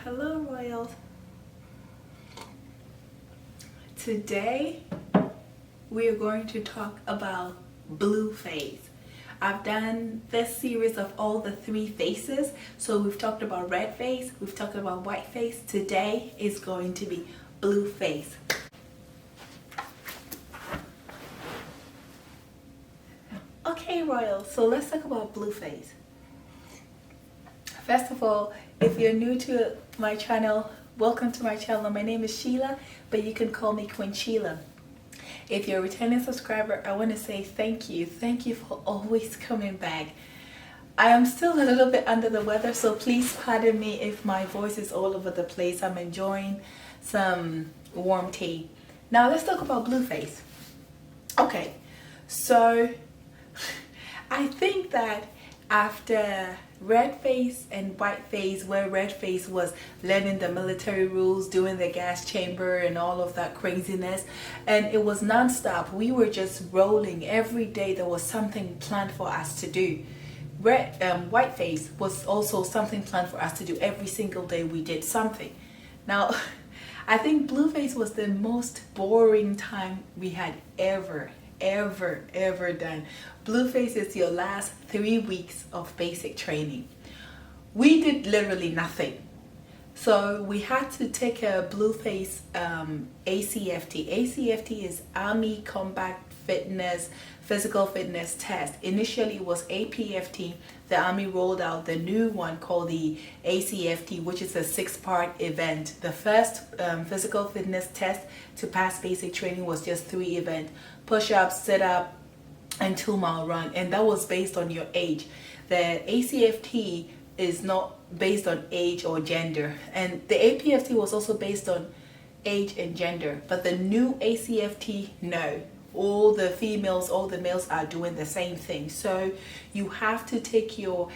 Hello, Royals. Today we are going to talk about blue phase. I've done this series of all the three phases. So we've talked about red phase, we've talked about white phase. Today is going to be blue phase. Okay, Royals, so let's talk about blue phase. First of all, if you're new to my channel, welcome to my channel. My name is Sheila, but you can call me Queen Sheila. If you're a returning subscriber, I want to say thank you. Thank you for always coming back. I am still a little bit under the weather, so please pardon me if my voice is all over the place. I'm enjoying some warm tea. Now let's talk about blue phase. Okay, so I think that after red phase and white phase, where red phase was learning the military rules, doing the gas chamber and all of that craziness, and it was non-stop. We were just rolling every day. There was something planned for us to do. White phase was also something planned for us to do. Every single day we did something. Now I think blue phase was the most boring time we had ever done. Blue phase is your last 3 weeks of basic training. We did literally nothing. So we had to take a blue phase ACFT. ACFT is Army Combat Fitness Physical Fitness Test. Initially it was APFT. The Army rolled out the new one called the ACFT, which is a 6-part event. The first physical fitness test to pass basic training was just 3 events: push-ups, sit-up, and 2-mile run, and that was based on your age. The ACFT is not based on age or gender, and the APFT was also based on age and gender, but the new ACFT, no, all the females, all the males are doing the same thing. So you have to take your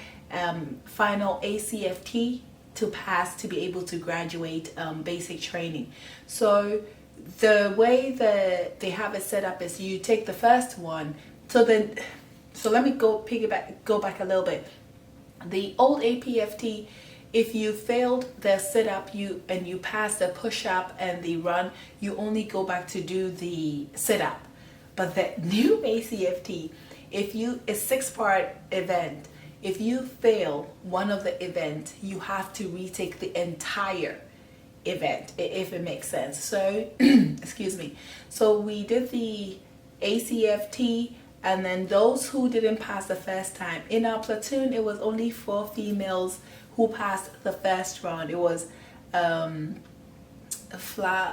final ACFT to pass to be able to graduate basic training. So the way that they have it set up is you take the first one. So let me go back a little bit. The old APFT, if you failed the sit-up and you passed the push-up and the run, you only go back to do the sit-up. But the new ACFT, it's 6-part event. If you fail one of the event, you have to retake the entire event, if it makes sense. So excuse me. So we did the ACFT, and then those who didn't pass the first time, in our platoon it was only 4 females who passed the first round. It was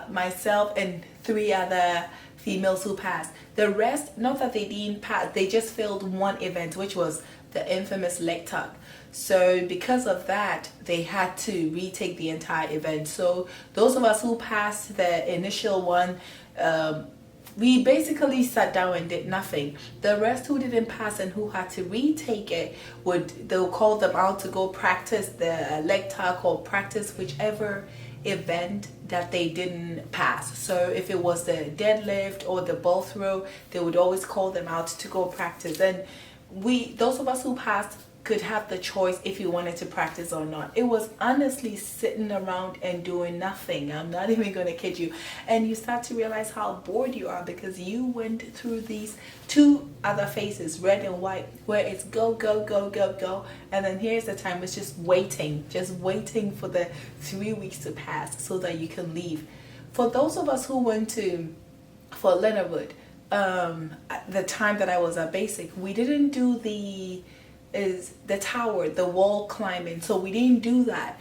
myself and 3 other females who passed. The rest, not that they didn't pass, they just failed one event, which was the infamous leg tuck. So because of that, they had to retake the entire event. So those of us who passed the initial one, we basically sat down and did nothing. The rest who didn't pass and who had to retake it, they'll call them out to go practice the leg tuck or practice whichever event that they didn't pass. So if it was the deadlift or the ball throw, they would always call them out to go practice. And those of us who passed could have the choice if you wanted to practice or not. It was honestly sitting around and doing nothing. I'm not even going to kid you. And you start to realize how bored you are because you went through these 2 other phases, red and white, where it's go, go, go, go, go. And then here's the time, it's just waiting for the 3 weeks to pass so that you can leave. For those of us who went for Leonard, the time that I was at basic, we didn't do the tower, the wall climbing. So we didn't do that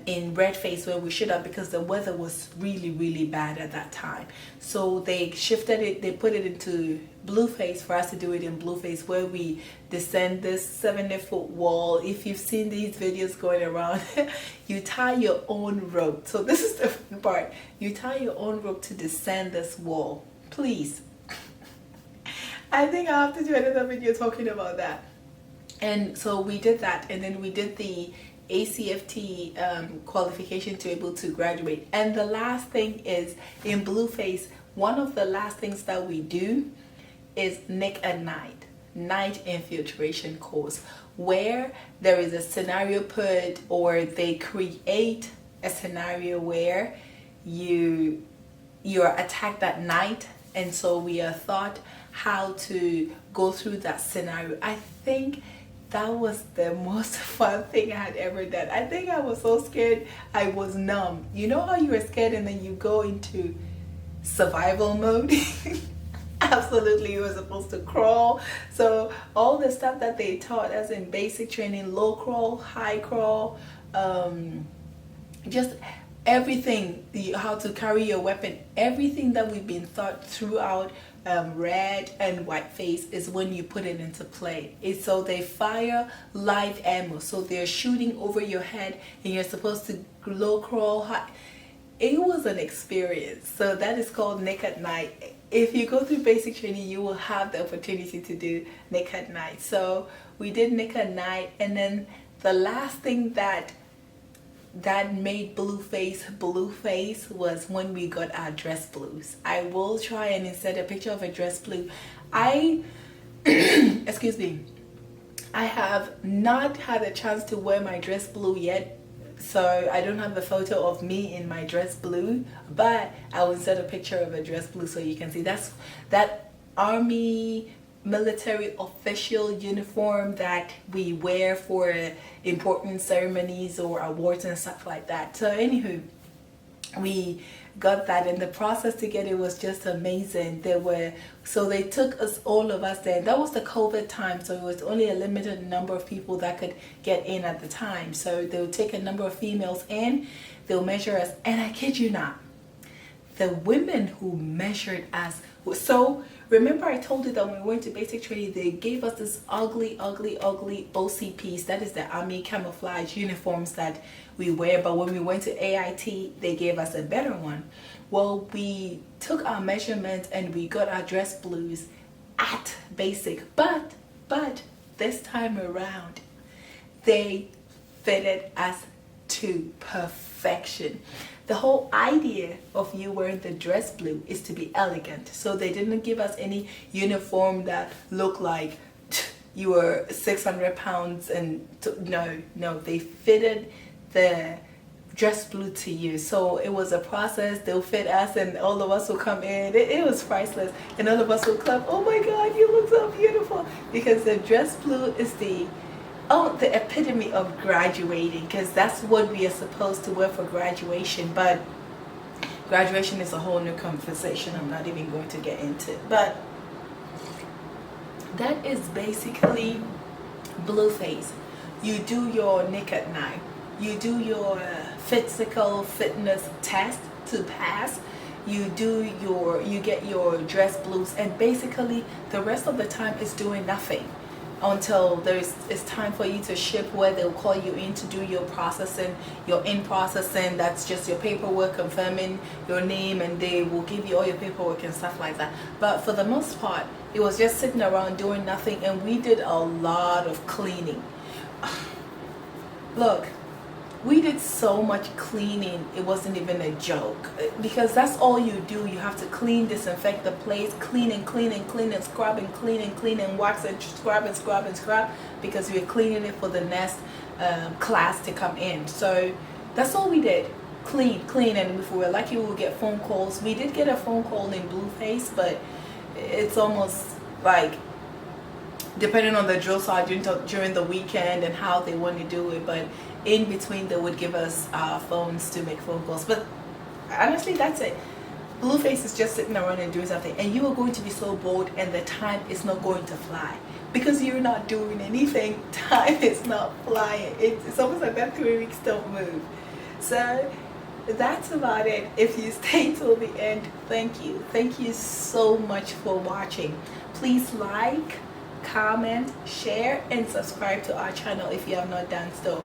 in red phase where we should have, because the weather was really bad at that time. So they shifted it, they put it into blue phase for us to do it in blue phase, where we descend this 70-foot wall. If you've seen these videos going around, you tie your own rope. So this is the fun part. You tie your own rope to descend this wall. Please. I think I'll have to do another video talking about that. And so we did that, and then we did the ACFT qualification to be able to graduate. And the last thing is, in blue phase, one of the last things that we do is night infiltration course, where there is a scenario put, or they create a scenario where you're attacked at night, and so we are taught how to go through that scenario. I think that was the most fun thing I had ever done. I think I was so scared I was numb. You know how you were scared and then you go into survival mode? Absolutely, you were supposed to crawl. So all the stuff that they taught us in basic training, low crawl, high crawl, just everything, how to carry your weapon, everything that we've been taught throughout red and white phase is when you put it into play. So they fire live ammo, so they're shooting over your head and you're supposed to low crawl high. It was an experience. So that is called Nick at Night. If you go through basic training, you will have the opportunity to do Nick at Night. So we did Nick at Night, and then the last thing that made blue face was when we got our dress blues. I will try and insert a picture of a dress blue. Excuse me, I have not had a chance to wear my dress blue yet, so I don't have a photo of me in my dress blue, but I will insert a picture of a dress blue so you can see. That's that army military official uniform that we wear for important ceremonies or awards and stuff like that. So anywho, we got that, and the process to get it was just amazing. So they took us, all of us there. That was the COVID time, so it was only a limited number of people that could get in at the time. So they would take a number of females in, they'll measure us, and I kid you not, the women who measured us. So remember I told you that when we went to basic training, they gave us this ugly OCPs, that is the army camouflage uniforms that we wear, but when we went to AIT, they gave us a better one. Well, we took our measurements and we got our dress blues at basic, but this time around, they fitted us to perfection. The whole idea of you wearing the dress blue is to be elegant. So they didn't give us any uniform that looked like you were 600 pounds and no, they fitted the dress blue to you. So it was a process. They'll fit us and all of us will come in. It was priceless, and all of us will clap, oh my God, you look so beautiful, because the dress blue is the epitome of graduating, because that's what we are supposed to wear for graduation. But graduation is a whole new conversation I'm not even going to get into. But that is basically blue phase. You do your Nick at Night, you do your physical fitness test to pass, you get your dress blues, and basically the rest of the time is doing nothing until it's time for you to ship, where they'll call you in to do your processing, your in-processing. That's just your paperwork confirming your name, and they will give you all your paperwork and stuff like that. But for the most part, it was just sitting around doing nothing, and we did a lot of cleaning. Look, we did so much cleaning, it wasn't even a joke, because that's all you do. You have to clean, disinfect the place, clean and clean and clean and scrub and clean and clean and wax and scrub and scrub and scrub, because we're cleaning it for the next class to come in. So that's all we did, clean. And if we were lucky, we would get phone calls. We did get a phone call in Blueface, but it's almost like depending on the drill sergeant during the weekend and how they want to do it, but in between they would give us phones to make phone calls. But honestly, that's it. Blueface is just sitting around and doing something, and you are going to be so bored, and the time is not going to fly because you're not doing anything. Time is not flying. It's almost like that 3 weeks don't move. So that's about it. If you stay till the end, thank you so much for watching. Please like, comment, share, and subscribe to our channel if you have not done so.